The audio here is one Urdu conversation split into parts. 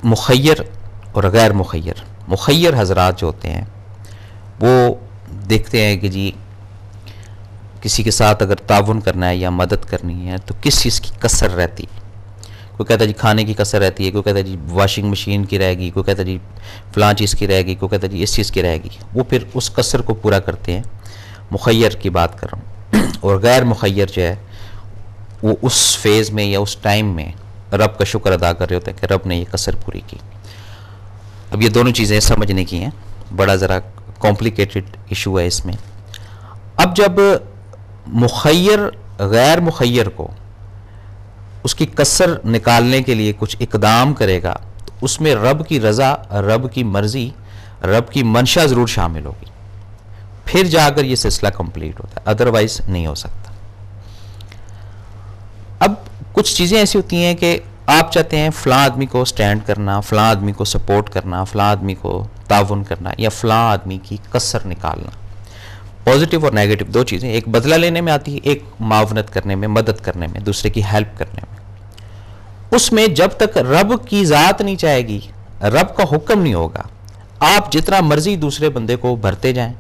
مخیر اور غیر مخیر حضرات جو ہوتے ہیں وہ دیکھتے ہیں کہ جی کسی کے ساتھ اگر تعاون کرنا ہے یا مدد کرنی ہے تو کس چیز کی کسر رہتی ہے. کوئی کہتا ہے جی کھانے کی کسر رہتی ہے, کوئی کہتا ہے جی واشنگ مشین کی رہے گی, کوئی کہتا ہے جی فلاں چیز کی رہے گی, کوئی کہتا ہے جی اس چیز کی رہے گی. وہ پھر اس کسر کو پورا کرتے ہیں. مخیر کی بات کر رہا ہوں. اور غیر مخیر جو ہے وہ اس فیز میں یا اس ٹائم میں رب کا شکر ادا کر رہے ہوتے ہیں کہ رب نے یہ کسر پوری کی. اب یہ دونوں چیزیں سمجھنے کی ہیں, بڑا ذرا کمپلیکیٹڈ ایشو ہے اس میں. اب جب مخیر غیر مخیر کو اس کی کسر نکالنے کے لیے کچھ اقدام کرے گا تو اس میں رب کی رضا, رب کی مرضی, رب کی منشا ضرور شامل ہوگی, پھر جا کر یہ سلسلہ کمپلیٹ ہوتا ہے, ادروائز نہیں ہو سکتا. اب کچھ چیزیں ایسی ہوتی ہیں کہ آپ چاہتے ہیں فلاں آدمی کو سٹینڈ کرنا, فلاں آدمی کو سپورٹ کرنا, فلاں آدمی کو تعاون کرنا یا فلاں آدمی کی کسر نکالنا. پازیٹیو اور نیگیٹو دو چیزیں, ایک بدلہ لینے میں آتی ہے, ایک معاونت کرنے میں, مدد کرنے میں, دوسرے کی ہیلپ کرنے میں. اس میں جب تک رب کی ذات نہیں چاہے گی, رب کا حکم نہیں ہوگا, آپ جتنا مرضی دوسرے بندے کو بھرتے جائیں,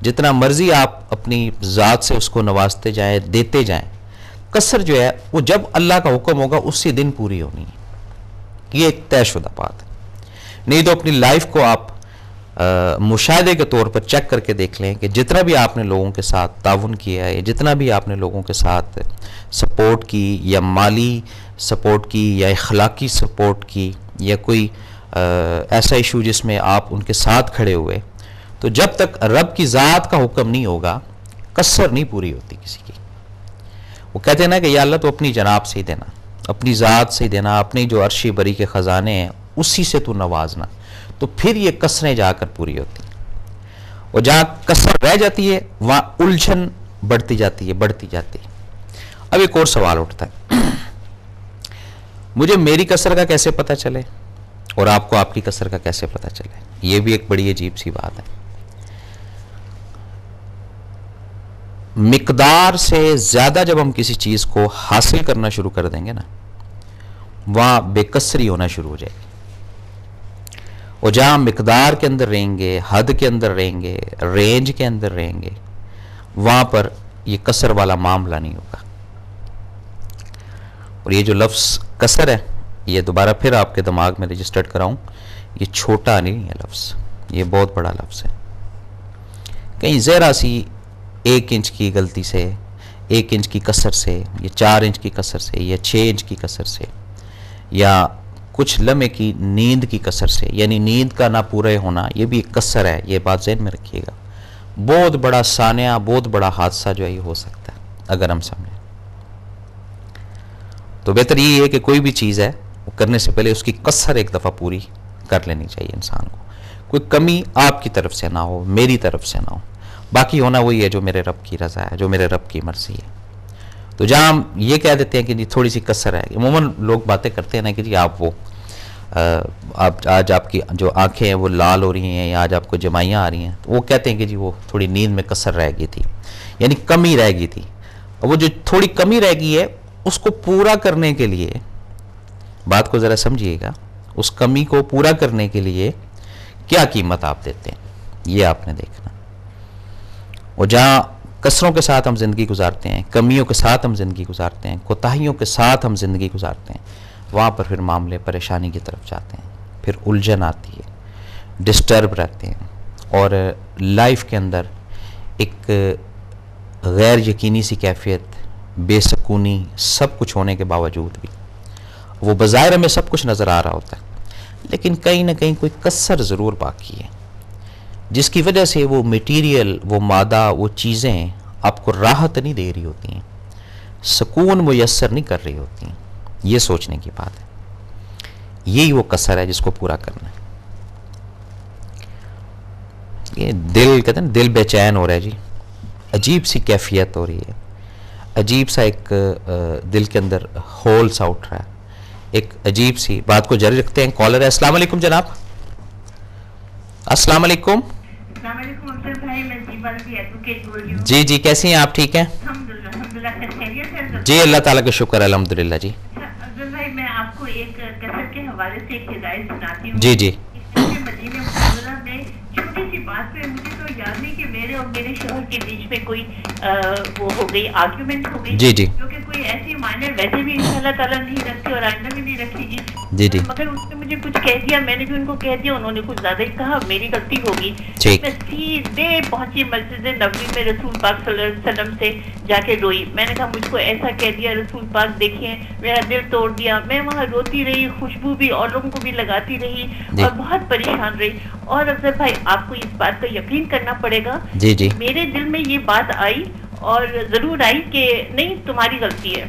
جتنا مرضی آپ اپنی ذات سے اس کو نوازتے جائیں, دیتے جائیں, کسر جو ہے وہ جب اللہ کا حکم ہوگا اسی دن پوری ہونی ہے. یہ ایک طے شدہ بات ہے. نہیں تو اپنی لائف کو آپ مشاہدے کے طور پر چیک کر کے دیکھ لیں کہ جتنا بھی آپ نے لوگوں کے ساتھ تعاون کیا ہے, جتنا بھی آپ نے لوگوں کے ساتھ سپورٹ کی یا مالی سپورٹ کی یا اخلاقی سپورٹ کی یا کوئی ایسا ایشو جس میں آپ ان کے ساتھ کھڑے ہوئے, تو جب تک رب کی ذات کا حکم نہیں ہوگا کسر نہیں پوری ہوتی کسی کی. وہ کہتے ہیں نا کہ یا اللہ تو اپنی جناب سے ہی دینا, اپنی ذات سے ہی دینا, اپنی جو عرشی بری کے خزانے ہیں اسی سے تو نوازنا, تو پھر یہ کسریں جا کر پوری ہوتی ہیں. اور جہاں کسر رہ جاتی ہے وہاں الجھن بڑھتی جاتی ہے, بڑھتی جاتی ہے. اب ایک اور سوال اٹھتا ہے, مجھے میری کسر کا کیسے پتہ چلے اور آپ کو آپ کی کسر کا کیسے پتہ چلے؟ یہ بھی ایک بڑی عجیب سی بات ہے. مقدار سے زیادہ جب ہم کسی چیز کو حاصل کرنا شروع کر دیں گے نا, وہاں بے کسری ہونا شروع ہو جائے گی. اور جہاں مقدار کے اندر رہیں گے, حد کے اندر رہیں گے, رینج کے اندر رہیں گے, وہاں پر یہ کسر والا معاملہ نہیں ہوگا. اور یہ جو لفظ کسر ہے یہ دوبارہ پھر آپ کے دماغ میں رجسٹرڈ کراؤں, یہ چھوٹا نہیں ہے لفظ, یہ بہت بڑا لفظ ہے. کہیں ذرا سی 1 انچ کی غلطی سے, 1 انچ کی کسر سے, یا 4 انچ کی کسر سے, یا 6 انچ کی کسر سے, یا کچھ لمحے کی نیند کی کسر سے, یعنی نیند کا نہ پورے ہونا, یہ بھی ایک کسر ہے. یہ بات ذہن میں رکھیے گا. بہت بڑا سانحہ, بہت بڑا حادثہ جو ہے یہ ہو سکتا ہے اگر ہم سمجھیں. تو بہتر یہ ہے کہ کوئی بھی چیز ہے وہ کرنے سے پہلے اس کی کسر ایک دفعہ پوری کر لینی چاہیے انسان کو. کوئی کمی آپ کی طرف سے نہ ہو, میری طرف سے نہ ہو, باقی ہونا وہی ہے جو میرے رب کی رضا ہے, جو میرے رب کی مرضی ہے. تو جہاں ہم یہ کہہ دیتے ہیں کہ جی تھوڑی سی کسر ہے, عموماً لوگ باتیں کرتے ہیں نا کہ جی آپ وہ آج آپ کی جو آنکھیں ہیں وہ لال ہو رہی ہیں, یا آج آپ کو جمائیاں آ رہی ہیں, تو وہ کہتے ہیں کہ جی وہ تھوڑی نیند میں کسر رہ گئی تھی, یعنی کمی رہ گئی تھی. اور وہ جو تھوڑی کمی رہ گئی ہے اس کو پورا کرنے کے لیے, بات کو ذرا سمجھیے گا, اس کمی کو پورا کرنے کے لیے کیا قیمت آپ دیتے ہیں یہ آپ نے دیکھنا. اور جہاں کسروں کے ساتھ ہم زندگی گزارتے ہیں, کمیوں کے ساتھ ہم زندگی گزارتے ہیں, کوتاہیوں کے ساتھ ہم زندگی گزارتے ہیں, وہاں پر پھر معاملے پریشانی کی طرف جاتے ہیں, پھر الجھن آتی ہے, ڈسٹرب رہتے ہیں, اور لائف کے اندر ایک غیر یقینی سی کیفیت, بے سکونی, سب کچھ ہونے کے باوجود بھی وہ بظاہر ہمیں سب کچھ نظر آ رہا ہوتا ہے, لیکن کہیں نہ کہیں کوئی کسر ضرور باقی ہے, جس کی وجہ سے وہ میٹیریل, وہ مادہ, وہ چیزیں آپ کو راحت نہیں دے رہی ہوتی ہیں, سکون میسر نہیں کر رہی ہوتی ہیں. یہ سوچنے کی بات ہے. یہی وہ کسر ہے جس کو پورا کرنا ہے. یہ دل کہتے ہیں دل بے چین ہو رہا ہے جی, عجیب سی کیفیت ہو رہی ہے, عجیب سا ایک دل کے اندر ہول سا اٹھ رہا ہے, ایک عجیب سی بات کو جاری رکھتے ہیں. کالر ہے, السلام علیکم جناب. السلام علیکم. السلام علیکم افضل بھائی, میں جیبا کی ایڈوکیٹ بول رہی ہوں. جی جی, کیسی ہیں آپ؟ ٹھیک ہیں الحمدللہ خیریت ہے. جی اللہ تعالیٰ کا شکر, الحمدللہ. جی افضل بھائی, میں آپ کو ایک کسر کے حوالے سے ایک ہدایت سناتی ہوں. جی جی. مدینہ منورہ میں چھوٹی سی بات پہ مجھے تو یاد نہیں کہ میرے اور میرے شوہر کے بیچ میں کوئی وہ ہو گئی آرگیومنٹ ہو گئی. جی جی. کیونکہ کوئی ایسی معنی ویسے بھی انشاءاللہ تعالیٰ نہیں رکھتی اور آئندہ بھی نہیں رکھے گی. جی جی. مگر اس نے مجھے کچھ کہہ دیا, میں نے بھی ان کو کہہ دیا, انہوں نے کچھ زیادہ ہی کہا, میری غلطی ہوگی. میں سیدھے پہنچی مسجد نبوی میں رسول پاک صلی اللہ علیہ وسلم سے جا کے روئی. میں نے کہا مجھ کو ایسا کہہ دیا رسول پاک, دیکھیں میرا دل توڑ دیا. میں وہاں روتی رہی, خوشبو بھی اور لوگوں کو بھی لگاتی رہی اور بہت پریشان رہی. اور افضل بھائی آپ کو اس بات کا یقین کرنا پڑے گا, جی جی, میرے دل میں یہ بات آئی اور ضرور آئی کہ نہیں تمہاری غلطی ہے.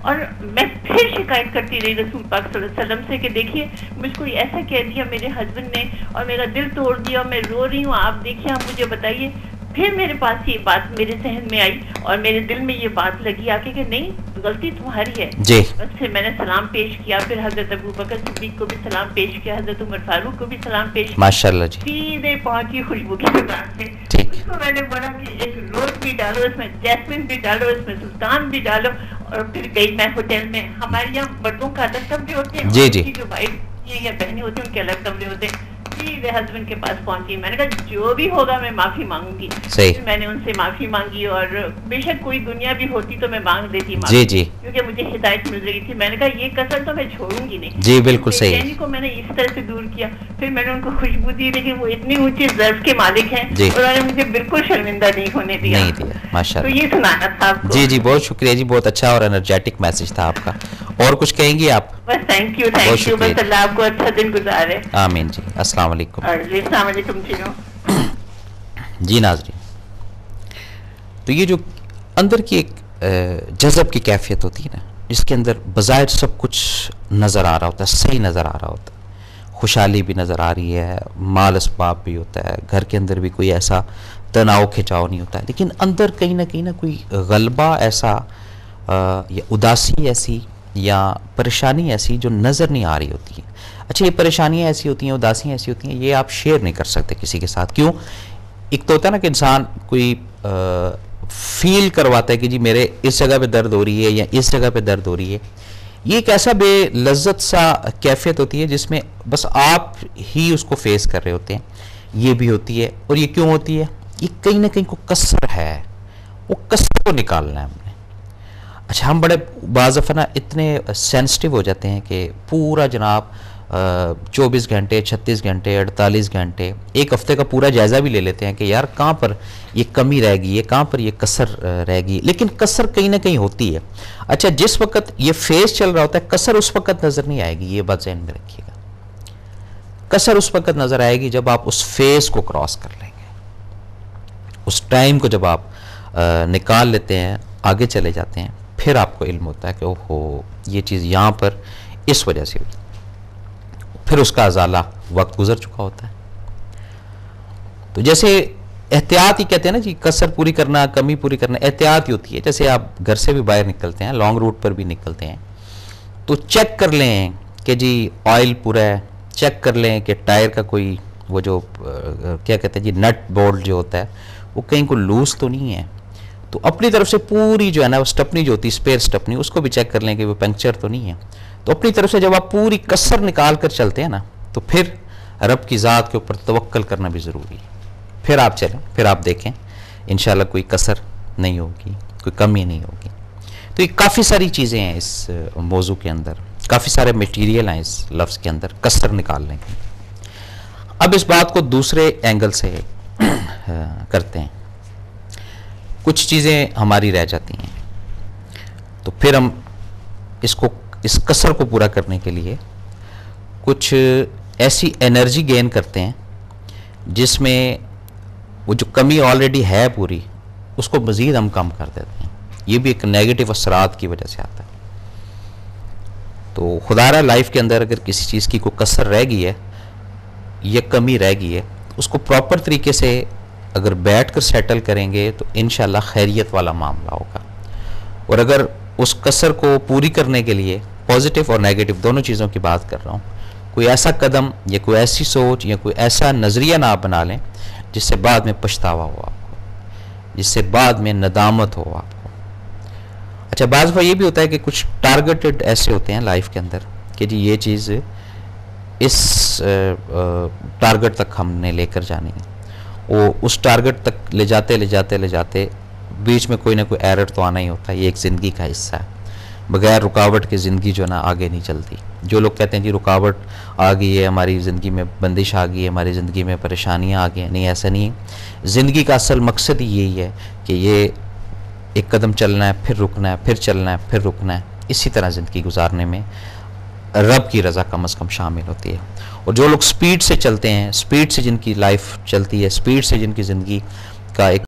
اور میں پھر شکایت کرتی رہی رسول پاک صلی اللہ علیہ وسلم سے کہ دیکھیے مجھ کو ایسا کہہ دیا میرے ہسبینڈ نے اور میرا دل توڑ دیا, میں رو رہی ہوں, آپ دیکھیے آپ مجھے بتائیے. پھر میرے پاس یہ بات میرے ذہن میں آئی اور میرے دل میں یہ بات لگی آ کے کہ نہیں غلطی تمہاری ہے. جی. بس پھر میں نے سلام پیش کیا, پھر حضرت ابوبکر صدیق کو بھی سلام پیش کیا, حضرت عمر فاروق کو بھی سلام پیش کیا. ماشاءاللہ جی. سیدھے پہنچی خوشبو کی دکان سے. اس کو میں نے بولا کہ ایک روز بھی ڈالو, اس میں جیسمین بھی ڈالو, اس میں سلطان بھی ڈالو. اور پھر گئی میں ہوٹل میں. ہمارے یہاں مردوں کا الگ کمرے ہوتے ہیں, جی جی, جو وائف یا بہنیں ہوتی ہیں ان کے الگ کمرے ہوتے ہیں. سیدھے ہسبینڈ کے پاس پہنچی, میں نے کہا جو بھی ہوگا میں معافی مانگوں گی. میں نے ان سے معافی مانگی اور بے شک کوئی دنیا بھی ہوتی تو میں مانگ دیتی معافی. جی جی, کیونکہ مجھے ہدایت مل رہی تھی. میں نے کہا یہ کسر تو میں چھوڑوں گی نہیں. جی بالکل صحیح. کو میں نے اس طرح سے دور کیا. پھر میں نے ان کو خوشبو دی, لیکن وہ اتنی اونچی ظرف کے مالک ہیں, انہوں نے مجھے بالکل شرمندہ نہیں ہونے دیا. ماشاءاللہ. تو یہ سنانا تھا آپ کو. جی جی, بہت شکریہ جی, بہت اچھا اور انرجیٹک میسج تھا آپ کا. اور کچھ کہیں گی آپ؟ بس تھینک یو, بس اللہ آپ کو اچھا دن گزارے. آمین جی. السلام علیکم. السلام علیکم. جی ناظرین, تو یہ جو اندر کی ایک جذب کی کیفیت ہوتی ہے نا, جس کے اندر بظاہر سب کچھ نظر آ رہا ہوتا ہے, صحیح نظر آ رہا ہوتا ہے, خوشحالی بھی نظر آ رہی ہے, مال اسباب بھی ہوتا ہے, گھر کے اندر بھی کوئی ایسا تناؤ کھچاؤ نہیں ہوتا ہے, لیکن اندر کہیں نہ کوئی غلبہ ایسا یا اداسی ایسی یا پریشانی ایسی جو نظر نہیں آ رہی ہوتی ہے. اچھا, یہ پریشانیاں ایسی ہوتی ہیں, اداسیاں ایسی ہوتی ہیں, یہ آپ شیئر نہیں کر سکتے کسی کے ساتھ. کیوں؟ ایک تو ہوتا ہے نا کہ انسان کوئی فیل کرواتا ہے کہ جی میرے اس جگہ پہ درد ہو رہی ہے یا اس جگہ پہ درد ہو رہی ہے. یہ ایک ایسا بے لذت سا کیفیت ہوتی ہے جس میں بس آپ ہی اس کو فیس کر رہے ہوتے ہیں. یہ بھی ہوتی ہے. اور یہ کیوں ہوتی ہے؟ یہ کہیں نہ کہیں کو کسر ہے, وہ کسر کو نکالنا ہے ہم نے. اچھا, ہم بڑے بعض دفعہ نا اتنے سینسٹیو ہو جاتے ہیں کہ پورا جناب 24 گھنٹے 36 گھنٹے 48 گھنٹے ایک ہفتے کا پورا جائزہ بھی لے لیتے ہیں کہ یار کہاں پر یہ کمی رہ گئی ہے, کہاں پر یہ کسر رہ گئی. لیکن کسر کہیں نہ کہیں ہوتی ہے. اچھا, جس وقت یہ فیز چل رہا ہوتا ہے کسر اس وقت نظر نہیں آئے گی, یہ بات ذہن میں رکھیے گا. کسر اس وقت نظر آئے گی جب آپ اس فیز کو کراس کر لیں گے, اس ٹائم کو جب آپ نکال لیتے ہیں, آگے چلے جاتے ہیں, پھر آپ کو علم ہوتا ہے کہ اوہو یہ چیز یہاں پر اس وجہ سے ہوئی. پھر اس کا ازالہ وقت گزر چکا ہوتا ہے. تو جیسے احتیاط ہی کہتے ہیں نا جی, کسر پوری کرنا, کمی پوری کرنا, احتیاط ہی ہوتی ہے. جیسے آپ گھر سے بھی باہر نکلتے ہیں, لانگ روٹ پر بھی نکلتے ہیں, تو چیک کر لیں کہ جی آئل پورا ہے, چیک کر لیں کہ ٹائر کا کوئی وہ جو کیا کہتے ہیں جی نٹ بولٹ جو ہوتا ہے وہ کہیں کو لوز تو نہیں ہے. تو اپنی طرف سے پوری جو ہے نا وہ سٹپنی جو ہوتی ہے, اسپیئر سٹپنی, اس کو بھی چیک کر لیں کہ وہ پنکچر تو نہیں ہے. تو اپنی طرف سے جب آپ پوری کسر نکال کر چلتے ہیں نا, تو پھر رب کی ذات کے اوپر توکل کرنا بھی ضروری ہے. پھر آپ چلیں, پھر آپ دیکھیں انشاءاللہ کوئی کسر نہیں ہوگی, کوئی کمی نہیں ہوگی. تو یہ کافی ساری چیزیں ہیں اس موضوع کے اندر, کافی سارے میٹیریل ہیں اس لفظ کے اندر کسر نکالنے کے. اب اس بات کو دوسرے اینگل سے کرتے ہیں. کچھ چیزیں ہماری رہ جاتی ہیں, تو پھر ہم اس کسر کو پورا کرنے کے لیے کچھ ایسی انرجی گین کرتے ہیں جس میں وہ جو کمی آلریڈی ہے پوری, اس کو مزید ہم کم کر دیتے ہیں. یہ بھی ایک نیگیٹو اثرات کی وجہ سے آتا ہے. تو خدا را لائف کے اندر اگر کسی چیز کی کوئی کسر رہ گئی ہے یا کمی رہ گئی ہے, اس کو پراپر طریقے سے اگر بیٹھ کر سیٹل کریں گے تو انشاءاللہ خیریت والا معاملہ ہوگا. اور اگر اس کسر کو پوری کرنے کے لیے پازیٹیو اور نیگیٹو دونوں چیزوں کی بات کر رہا ہوں, کوئی ایسا قدم یا کوئی ایسی سوچ یا کوئی ایسا نظریہ نہ آپ بنا لیں جس سے بعد میں پچھتاوا ہو آپ کو, جس سے بعد میں ندامت ہو آپ کو. اچھا, بعض دفعہ یہ بھی ہوتا ہے کہ کچھ ٹارگیٹڈ ایسے ہوتے ہیں لائف کے اندر کہ جی یہ چیز اس ٹارگٹ تک ہم نے لے کر جانی ہے. وہ اس ٹارگٹ تک لے جاتے بیچ میں کوئی نہ کوئی ایرر تو آنا ہی ہوتا ہے. یہ ایک زندگی کا حصہ ہے. بغیر رکاوٹ کے زندگی جو ہے نا آگے نہیں چلتی. جو لوگ کہتے ہیں جی رکاوٹ آ گئی ہے ہماری زندگی میں، بندش آ گئی ہے ہماری زندگی میں، پریشانیاں آ گئی ہیں، نہیں ایسا نہیں ہے. زندگی کا اصل مقصد ہی یہی ہے کہ یہ ایک قدم چلنا ہے، پھر رکنا ہے، پھر چلنا ہے، پھر رکنا ہے. اسی طرح زندگی گزارنے میں رب کی رضا کم از کم شامل ہوتی ہے. اور جو لوگ سپیڈ سے چلتے ہیں، سپیڈ سے جن کی لائف چلتی ہے، سپیڈ سے جن کی زندگی کا ایک